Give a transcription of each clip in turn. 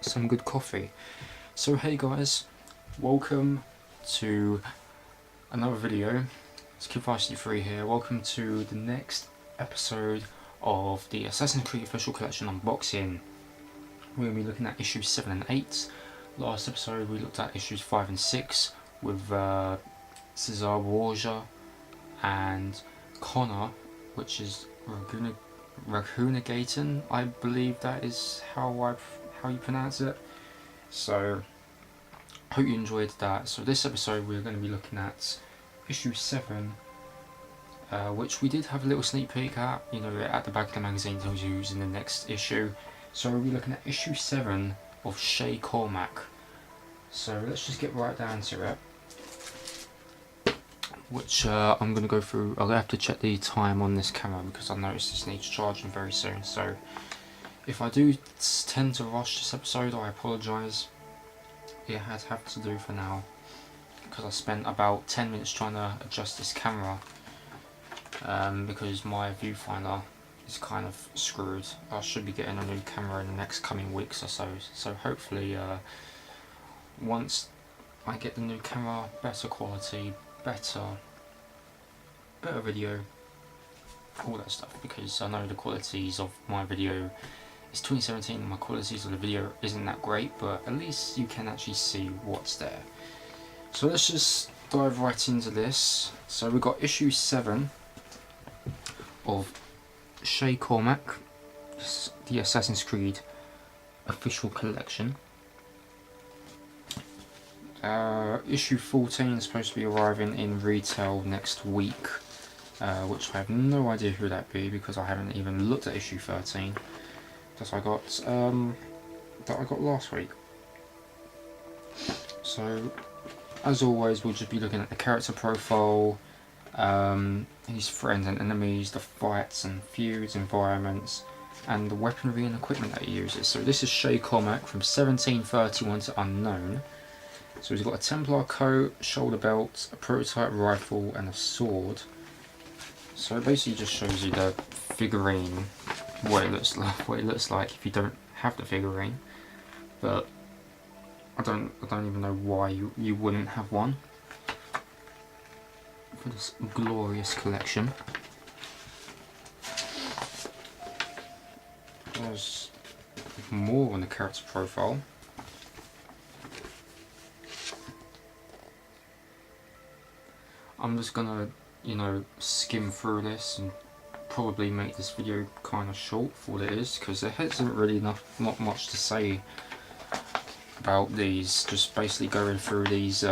some good coffee. So hey guys, welcome to another video. It's Evie Frye here. Welcome to the next episode of the Assassin's Creed Official Collection unboxing. We're going to be looking at issues 7 and 8. Last episode we looked at issues 5 and 6 with Cesar Borgia and Connor, which is Raccoonagaton, I believe that is how you pronounce it. So hope you enjoyed that. So this episode we're going to be looking at issue 7, which we did have a little sneak peek at. You know, at the back of the magazine tells you who's in the next issue. So we'll be looking at issue 7 of Shay Cormac. So let's just get right down to it. Which I'm going to go through. I'll have to check the time on this camera because I noticed this needs charging very soon. So if I do tend to rush this episode, I apologise. It has have to do for now because I spent about 10 minutes trying to adjust this camera because my viewfinder is kind of screwed. I should be getting a new camera in the next coming weeks or so. So hopefully once I get the new camera, better quality, better video, all that stuff, because I know the qualities of my video, it's 2017 and my qualities of the video isn't that great, but at least you can actually see what's there. So let's just dive right into this. So we've got issue 7 of Shay Cormac, the Assassin's Creed Official Collection. Issue 14 is supposed to be arriving in retail next week, which I have no idea who that be because I haven't even looked at issue 13 that I got last week. So as always, we'll just be looking at the character profile, his friends and enemies, the fights and feuds, environments, and the weaponry and equipment that he uses. So this is Shay Cormac from 1731 to Unknown. So he's got a Templar coat, shoulder belt, a prototype rifle, and a sword. So it basically just shows you the figurine, what it looks like if you don't have the figurine. But I don't even know why you wouldn't have one for this glorious collection. There's more on the character profile. I'm just gonna, skim through this and probably make this video kind of short for what it is, because there isn't really not much to say about these. Just basically going through these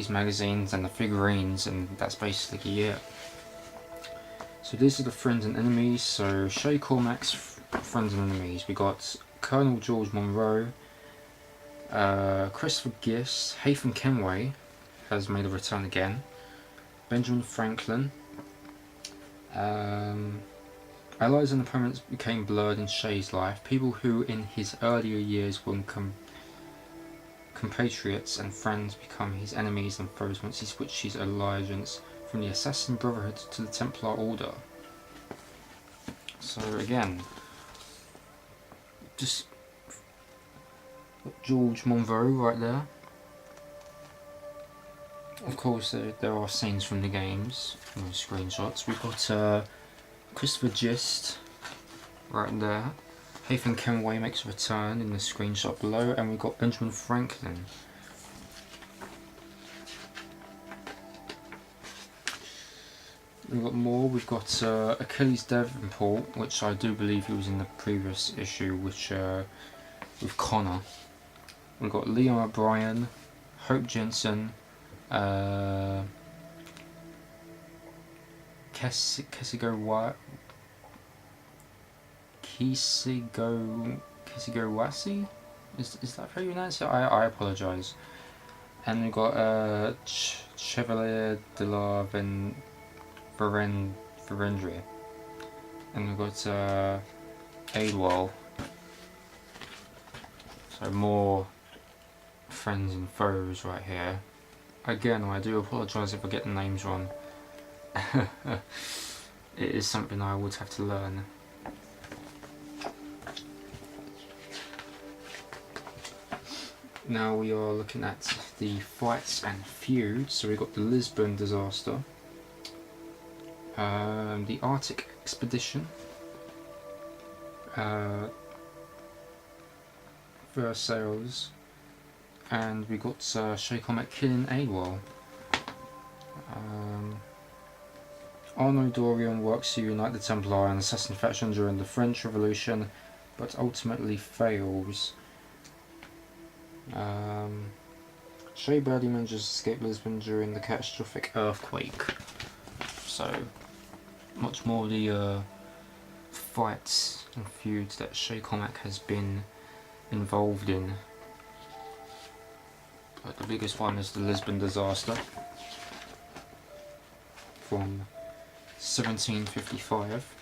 magazines and the figurines, and that's basically it. So these are the friends and enemies. So Shay Cormac's friends and enemies. We got Colonel George Monroe, Christopher Gist, Haytham Kenway has made a return again. Benjamin Franklin. Allies and opponents became blurred in Shay's life. People who in his earlier years were compatriots and friends become his enemies and foes once he switched his allegiance from the Assassin Brotherhood to the Templar Order. So again, just George Monroe right there. Of course, there are scenes from the games, screenshots. We've got Christopher Gist right there. Haytham Kenway makes a return in the screenshot below, and we've got Benjamin Franklin. We've got more. We've got Achilles Davenport, which I do believe he was in the previous issue, which with Connor. We've got Leon O'Brien, Hope Jensen. Kisigowasi? Is that how you pronounce it? I apologise. And we've got Chevalier de la Verendria. And we've got Aidwall. So more friends and foes right here. Again, I do apologise if I get the names wrong. It is something I would have to learn. Now we are looking at the fights and feuds. So we've got the Lisbon disaster, the Arctic expedition, Versailles, and we got Shay Comet killing AWOL. Arno Dorian works to unite the Templar and Assassin faction during the French Revolution, but ultimately fails. Shay barely manages to escape Lisbon during the catastrophic earthquake. So, much more the fights and feuds that Shay Comet has been involved in. But the biggest one is the Lisbon disaster from 1755.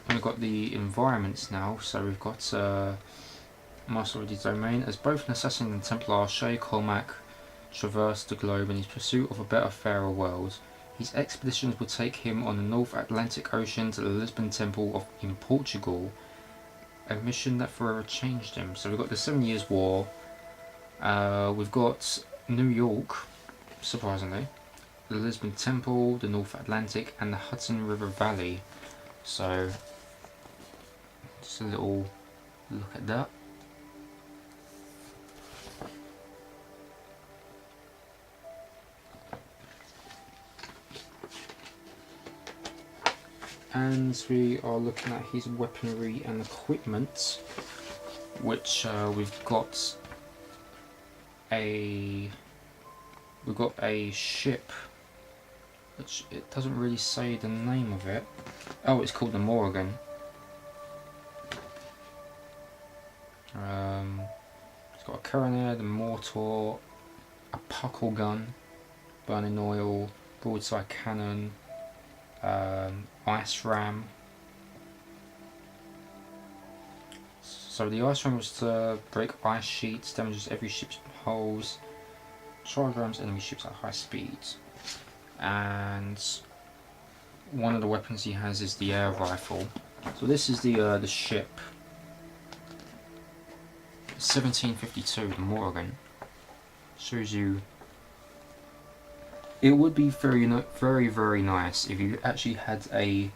And we've got the environments now, so we've got Master of the Domain. As both an assassin and Templar, Shay Cormac traversed the globe in his pursuit of a better, fairer world. His expeditions would take him on the North Atlantic Ocean to the Lisbon Temple in Portugal, a mission that forever changed him. So we've got the 7 Years' War, we've got New York, surprisingly, the Lisbon Temple, the North Atlantic, and the Hudson River Valley. So, just a little look at that. And we are looking at his weaponry and equipment, which we've got a ship, which it doesn't really say the name of it. Oh, it's called the Morrigan. It's got a carronade, a mortar, a puckle gun, burning oil, broadside cannon, ice ram. So the ice ram was to break ice sheets, damages every ship's hulls, charge rams enemy ships at high speeds. And one of the weapons he has is the air rifle. So this is the ship, 1752, the Morrigan. Shows you. It would be very nice if you actually had the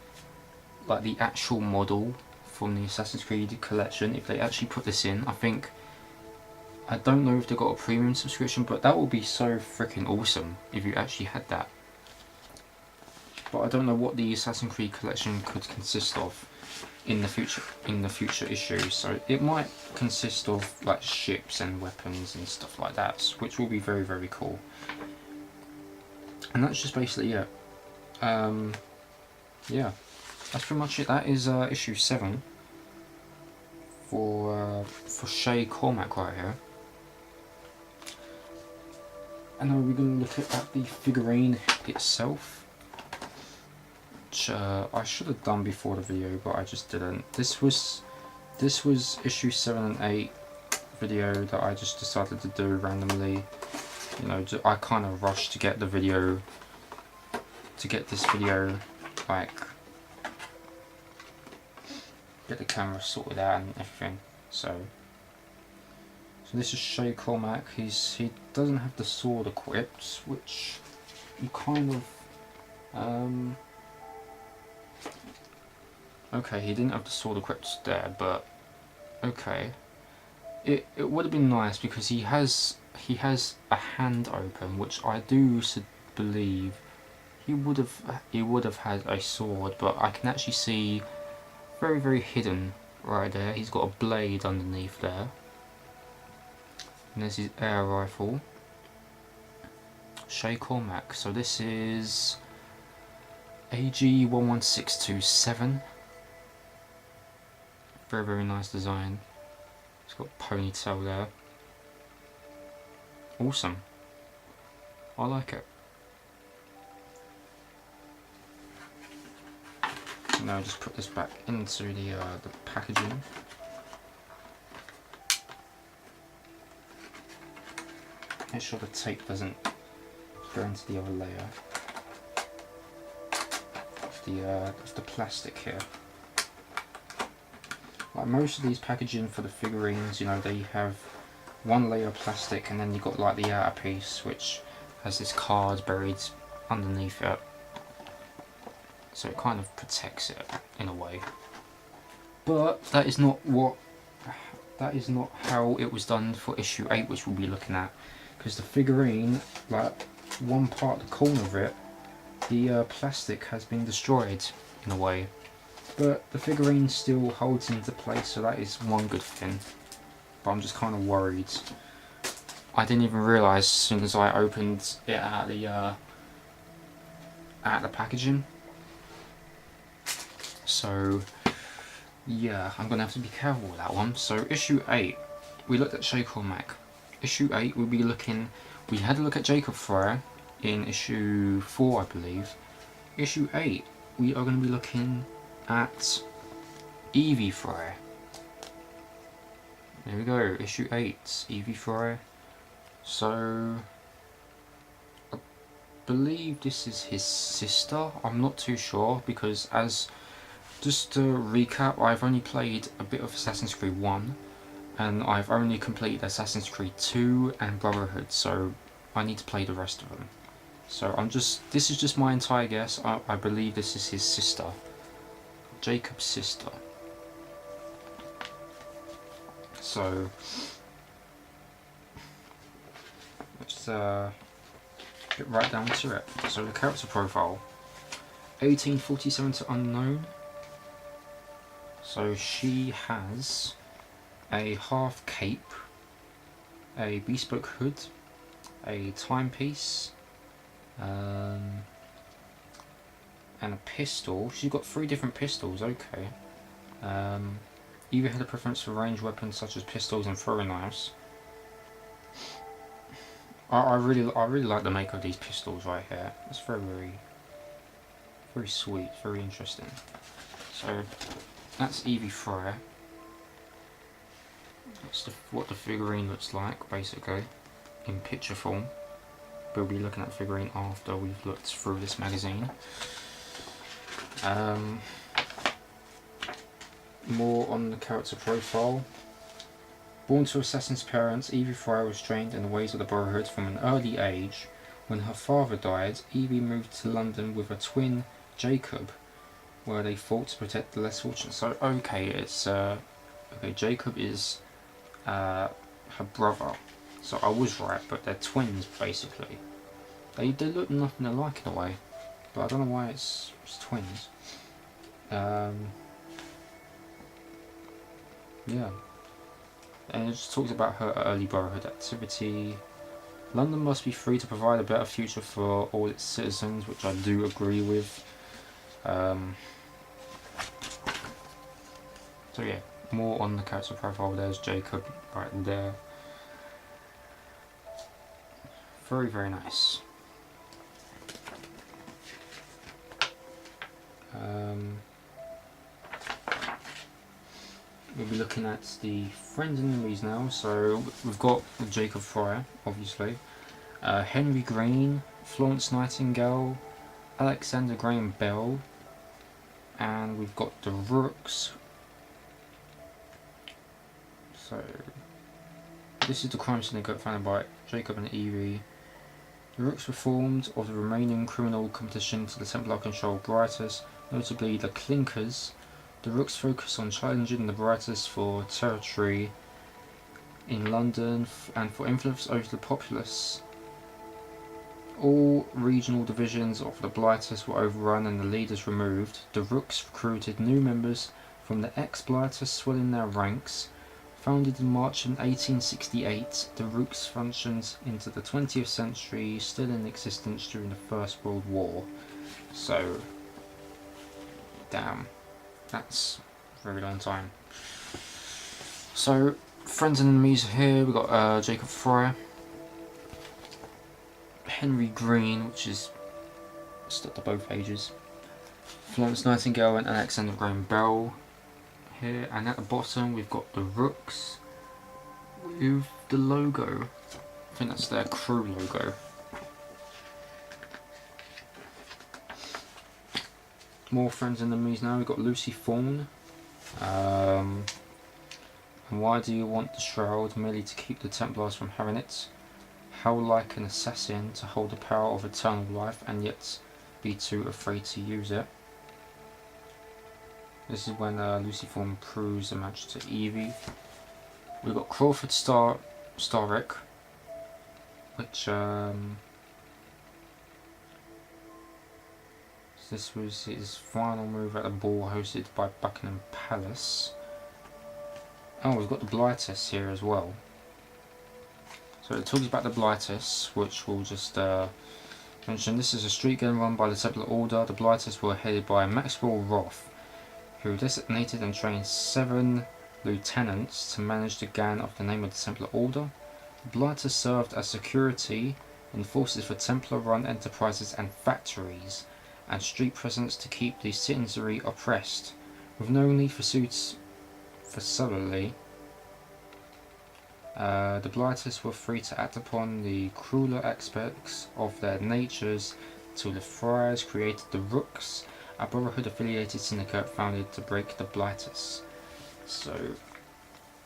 actual model from the Assassin's Creed collection. If they actually put this in, I don't know if they got a premium subscription, but that would be so freaking awesome if you actually had that. But I don't know what the Assassin's Creed collection could consist of in the future issues. So it might consist of like ships and weapons and stuff like that, which will be very cool. And that's just basically it. Yeah, that's pretty much it. That is issue 7 for Shay Cormac right here. And now we're going to look at the figurine itself, which I should have done before the video, but I just didn't. This was issue 7 and 8 video that I just decided to do randomly. You know, I kind of rushed to get this video, like, get the camera sorted out and everything. So this is Shay Cormac. He doesn't have the sword equipped, which you kind of okay, he didn't have the sword equipped there, but okay. It would have been nice because he has a hand open, which I do believe he would have had a sword, but I can actually see very hidden right there. He's got a blade underneath there, and there's his air rifle. Shay Cormac. So this is AG 11627. Very nice design. It's got a ponytail there. Awesome. I like it. Now just put this back into the packaging. Make sure the tape doesn't go into the other layer of the plastic here. like most of these packaging for the figurines, you know, they have one layer of plastic and then you've got like the outer piece which has this card buried underneath it, so it kind of protects it in a way. But that is not how it was done for issue 8, which we'll be looking at, because the figurine, like one part of the corner of it, the plastic has been destroyed in a way, but the figurine still holds into place, so that is one good thing. But I'm just kind of worried. I didn't even realise as soon as I opened it out of the packaging. So yeah, I'm gonna have to be careful with that one. So issue 8, we looked at Shaker Mac. Issue 8, we had a look at Jacob Frye in issue 4, I believe. Issue 8, we are going to be looking at Evie Frye. There we go, issue 8, Evie Frye. So I believe this is his sister. I'm not too sure, because just to recap, I've only played a bit of Assassin's Creed 1, and I've only completed Assassin's Creed 2 and Brotherhood, so I need to play the rest of them. So this is just my entire guess. I believe this is his sister, Jacob's sister. So let's get right down to it. So the character profile, 1847 to unknown. So she has a half cape, a bespoke hood, a timepiece, and a pistol. She's got 3 different pistols, okay. Evie had a preference for ranged weapons such as pistols and throwing knives. I really like the make of these pistols right here. It's very sweet, very interesting. So that's Evie Frye. That's what the figurine looks like, basically, in picture form. We'll be looking at the figurine after we've looked through this magazine. More on the character profile. Born to assassin's parents, Evie Frye was trained in the ways of the Brotherhood from an early age. When her father died, Evie moved to London with her twin, Jacob, where they fought to protect the less fortunate. So, okay, it's okay. Jacob is her brother. So I was right, but they're twins basically. They look nothing alike in a way, but I don't know why it's twins. Yeah. And it just talks about her early Brotherhood activity. London must be free to provide a better future for all its citizens, which I do agree with. So yeah, more on the character profile. There's Jacob right there. Very nice. We'll be looking at the friends and enemies now. So we've got Jacob Frye, obviously, Henry Green, Florence Nightingale, Alexander Graham Bell, and we've got the Rooks. So this is the crime syndicate founded by Jacob and Evie. The Rooks were formed of the remaining criminal competition to the Templar-controlled Brightus, notably the Clinkers. The Rooks focus on challenging the Brightus for territory in London and for influence over the populace. All regional divisions of the Blightus were overrun and the leaders removed. The Rooks recruited new members from the ex-Blightus, swelling their ranks. Founded in March of 1868, the Rooks functions into the 20th century, still in existence during the First World War. So, damn, that's a very long time. So, friends and enemies here, we've got Jacob Frye, Henry Green, which is stuck to both ages, Florence Nightingale and Alexander Graham Bell here, and at the bottom we've got the Rooks with the logo. I think that's their crew logo. More friends and enemies now. We've got Lucy Fawn, And why do you want the shroud? Merely to keep the Templars from having it? How like an assassin to hold the power of eternal life and yet be too afraid to use it. This is when Luciform proves a match to Eevee. We've got Crawford Starrick, which this was his final move at the ball hosted by Buckingham Palace. Oh, we've got the Blightus here as well. So it talks about the Blightus, which we'll just mention. This is a street game run by the Templar Order. The Blightus were headed by Maxwell Roth, who designated and trained 7 lieutenants to manage the gang of the name of the Templar Order. The Blightus served as security in forces for Templar-run enterprises and factories, and street presence to keep the citizenry oppressed, with no need for suits for soberly. The Blightus were free to act upon the crueler aspects of their natures till the Friars created the Rooks, a Brotherhood-affiliated syndicate founded to break the Blightus. So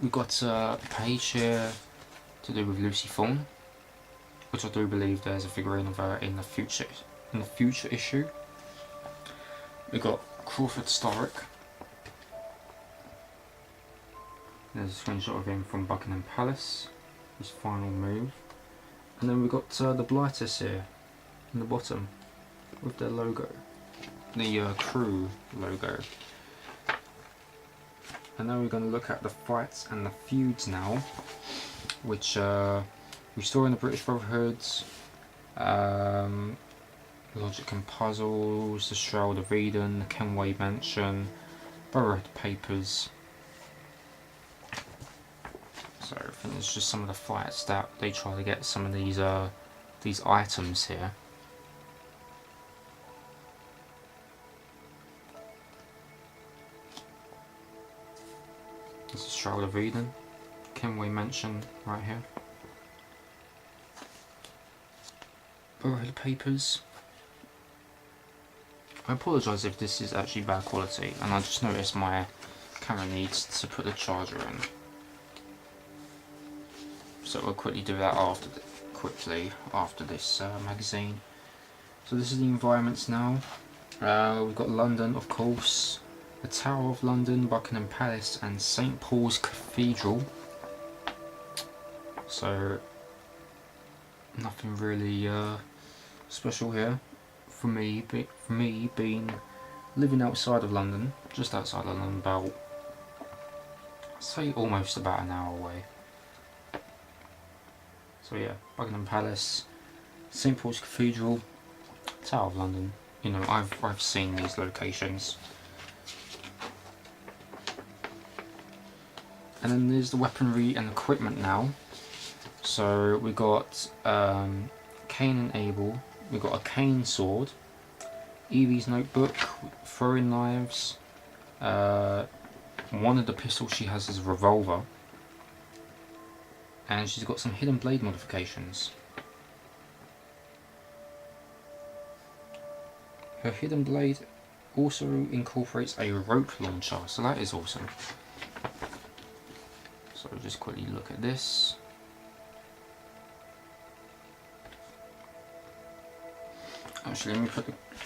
we've got a page here to do with Luciform, which I do believe there's a figurine of her in the future issue. We've got Crawford Starrick. There's a screenshot of him from Buckingham Palace, his final move. And then we've got the Blightus here in the bottom with their logo, the crew logo. And now we're going to look at the fights and the feuds now, which we saw in the British Brotherhood, Logic and Puzzles, the Shroud of Eden, the Kenway Mansion, Brotherhood Papers. So I think it's just some of the fights that they try to get some of these items here. This is Shroud of Eden, Kenway Mansion right here. Brotherhood Papers. I apologise if this is actually bad quality, and I just noticed my camera needs to put the charger in. So we'll quickly do that after this magazine. So this is the environments now. We've got London, of course, the Tower of London, Buckingham Palace, and St Paul's Cathedral. So nothing really special here for me. Being living outside of London, just outside of London, about, say, almost about an hour away. So yeah, Buckingham Palace, St Paul's Cathedral, Tower of London. You know, I've seen these locations. And then there's the weaponry and equipment now. So we got Cain and Abel. We got a cane sword, Eevee's notebook, throwing knives. One of the pistols she has is a revolver. And she's got some hidden blade modifications. Her hidden blade also incorporates a rope launcher, so that is awesome. So we'll just quickly look at this. Actually, let me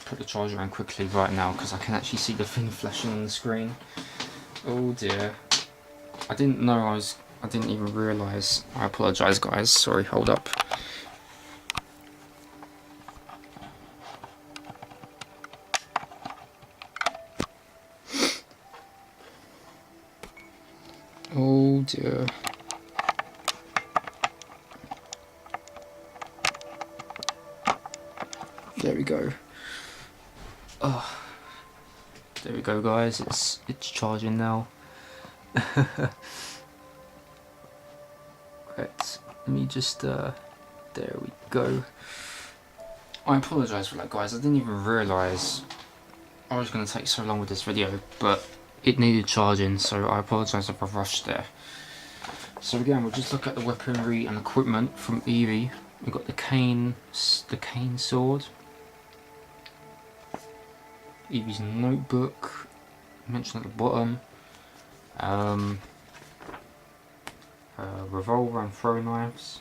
put the charger on quickly right now, because I can actually see the thing flashing on the screen. Oh dear. I didn't even realise. I apologise guys, sorry, hold up. Oh dear. There we go. Oh, there we go guys, it's charging now. Right, let me just, there we go. I apologise for that guys, I didn't even realise I was going to take so long with this video, but it needed charging, so I apologise if I rushed there. So again, we'll just look at the weaponry and equipment from Eevee. We've got the cane sword, Eevee's notebook, mentioned at the bottom. her revolver and throw knives,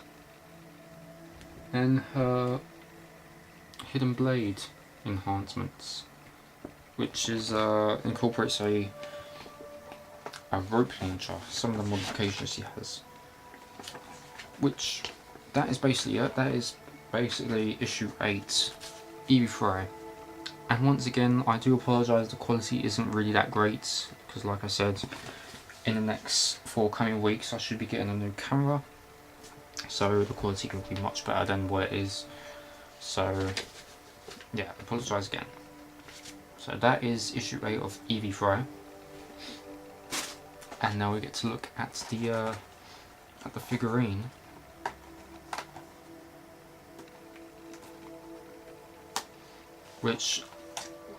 and her hidden blade enhancements, which is incorporates a rope launcher. Some of the modifications she has, which that is basically it. That is basically issue 8, Evie Frye. And once again, I do apologise, the quality isn't really that great, because like I said, in the next 4 coming weeks I should be getting a new camera, so the quality will be much better than what it is. So yeah, apologise again. So that is issue 8 of Evie Frye. And now we get to look at the figurine. Which,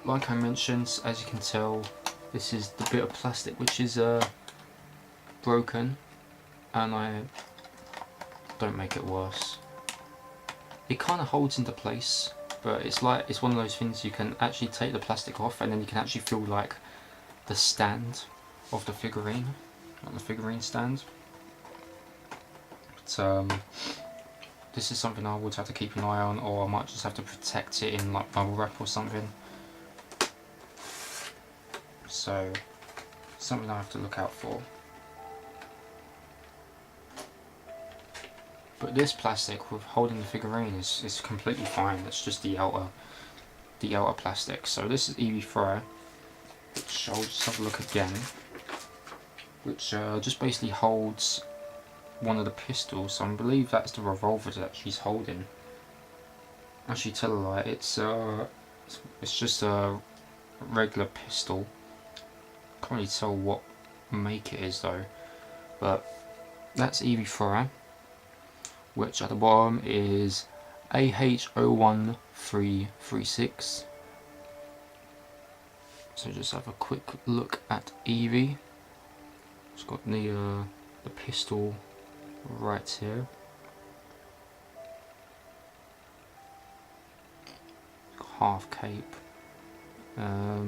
like I mentioned, as you can tell, this is the bit of plastic which is broken, and I don't make it worse. It kind of holds into place, but it's one of those things you can actually take the plastic off, and then you can actually feel like the stand of the figurine, not the figurine stand. But this is something I would have to keep an eye on, or I might just have to protect it in like bubble wrap or something. So something I have to look out for. But this plastic with holding the figurine is completely fine. It's just the outer plastic. So this is Evie Frye, which I'll just have a look again. Which just basically holds one of the pistols. So I believe that's the revolver that she's holding. Actually, tell a lie. It's just a regular pistol. Can't really tell what make it is though. But that's Evie Frye, which at the bottom is AH01336. So just have a quick look at Evie. It's got the pistol right here. Half cape. I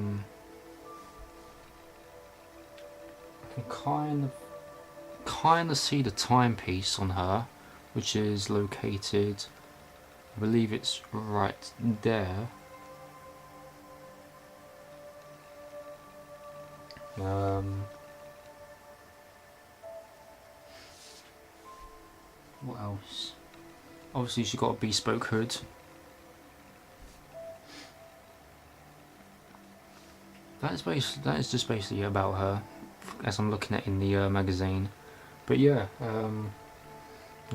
can kind of see the timepiece on her, which is located, I believe it's right there. What else? Obviously she's got a bespoke hood. That is just basically about her, as I'm looking at in the magazine. But yeah,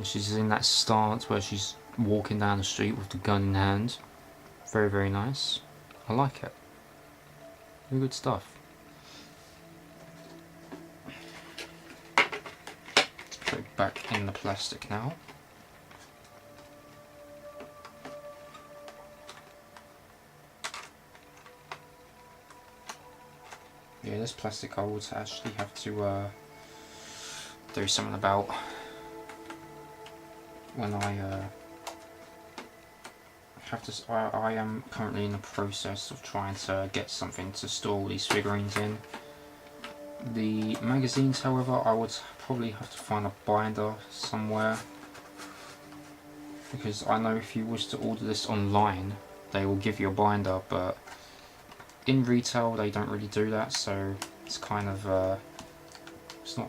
she's in that stance where she's walking down the street with the gun in hand. Very, very nice. I like it. Very good stuff. Let's put it back in the plastic now. Yeah, this plastic I would actually have to do something about when I I am currently in the process of trying to get something to store all these figurines in. The magazines, however, I would probably have to find a binder somewhere, because I know if you wish to order this online they will give you a binder, but in retail they don't really do that, so it's kind of it's not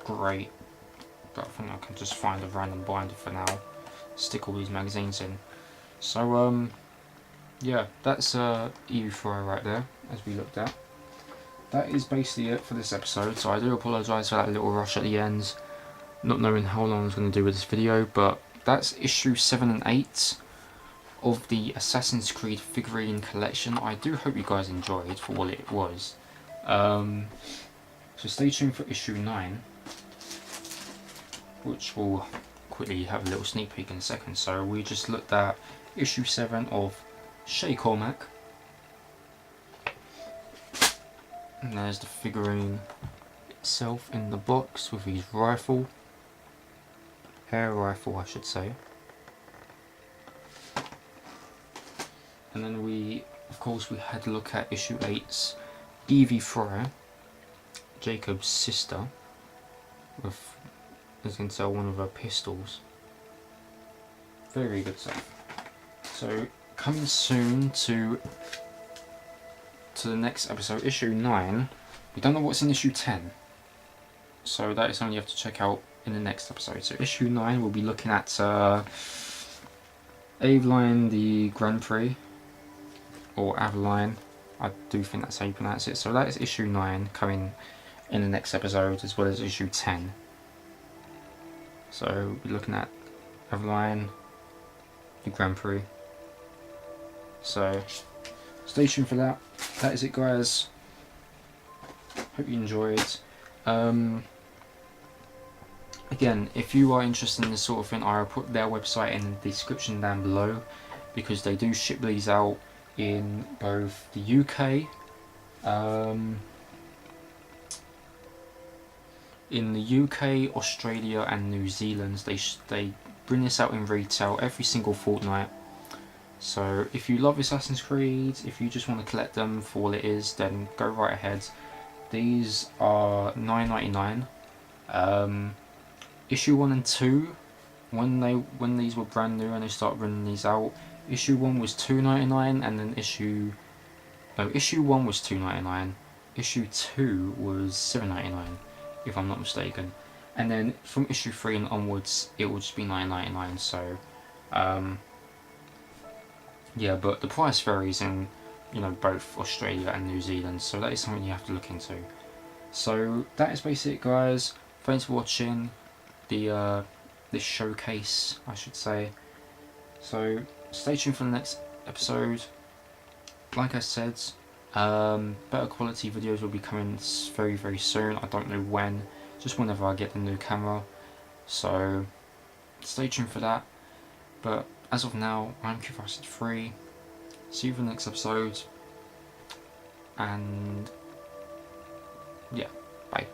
great. But I think I can just find a random binder for now, stick all these magazines in. So yeah, that's Evie Frye right there, as we looked at. That is basically it for this episode, so I do apologise for that little rush at the end, not knowing how long I was going to do with this video, but that's issue 7 and 8 of the Assassin's Creed figurine collection. I do hope you guys enjoyed for what it was. So stay tuned for issue 9, which we'll quickly have a little sneak peek in a second. So we just looked at issue 7 of Shay Cormac. And there's the figurine itself in the box with his rifle. Air rifle, I should say. And then of course we had a look at issue 8's Evie Frye, Jacob's sister, with as you can tell, one of her pistols. Very good stuff. So coming soon to the next episode, issue 9. We don't know what's in issue 10, so that is something you have to check out in the next episode. So issue 9 we'll be looking at Aveline the Grand Prix, or Aveline, I do think that's how you pronounce it. So that is issue 9 coming in the next episode, as well as issue 10. So we're looking at Aveline the Grand Prix. So stay tuned for that. That is it, guys. Hope you enjoyed. Again, if you are interested in this sort of thing, I'll put their website in the description down below, because they do ship these out in both the UK, Australia and New Zealand. They bring this out in retail every single fortnight. So if you love Assassin's Creed, if you just want to collect them for all it is, then go right ahead. These are $9.99. Issue 1 and 2, when these were brand new and they started bringing these out, issue 1 was $2.99, and then issue 1 was $2.99, issue 2 was $7.99, if I'm not mistaken, and then from issue 3 and onwards it will just be $9.99. So yeah, but the price varies in, you know, both Australia and New Zealand, so that is something you have to look into. So that is basically it, guys. Thanks for watching this showcase, I should say. So stay tuned for the next episode. Like I said, better quality videos will be coming very, very soon. I don't know when, just whenever I get the new camera. So stay tuned for that. But as of now, I'm Evie Frye. See you for the next episode. And yeah, bye.